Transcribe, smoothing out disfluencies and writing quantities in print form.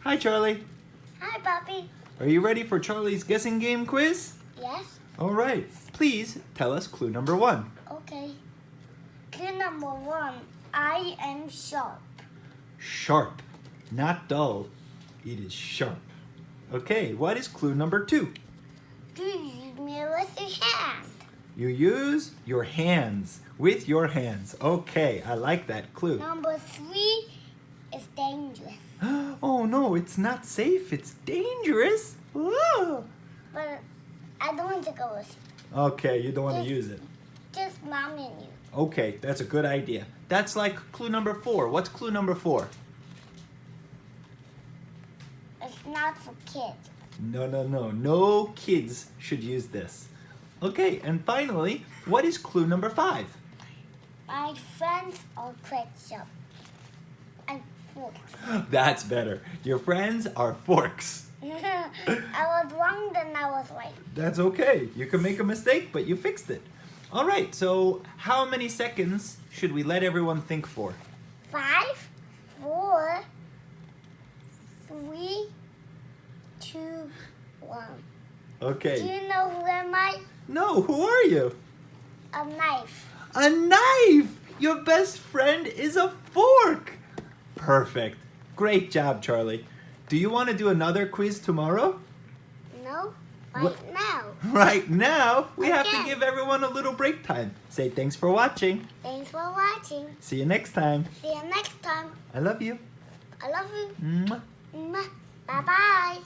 Hi, Charlie. Hi, Bobby. Are you ready for Charlie's guessing game quiz? Yes? All right. Please tell us clue number 1. Okay. Clue number 1. I am sharp. Sharp, not dull. It is sharp. Okay, what is clue number 2? Do you use me with your hand? You use your hands, with your hands. Okay, I like that clue. Number 3 is dangerous. Oh no, it's not safe. It's dangerous. Whoa. But I don't want to go with you. Okay, you don't want to use it. Just Mommy and you. Okay, that's a good idea. That's like clue number 4. What's clue number 4? It's not for kids. No. No kids should use this. Okay, and finally, what is clue number 5? My friends are ketchup and forks. That's better. Your friends are forks. I was wrong, then I was right. That's okay. You can make a mistake, but you fixed it. All right, so how many seconds should we let everyone think for? 5, 4, 3, 2, 1. Do Okay. you know who am I? No, who are you? A knife. A knife! Your best friend is a fork! Perfect. Great job, Charlie. Do you want to do another quiz tomorrow? No, right What? now. Right now, we have to Again. give everyone a little break time. Say thanks for watching. Thanks for watching. See you next time. See you next time. I love you. I love you. Mwah. Bye bye.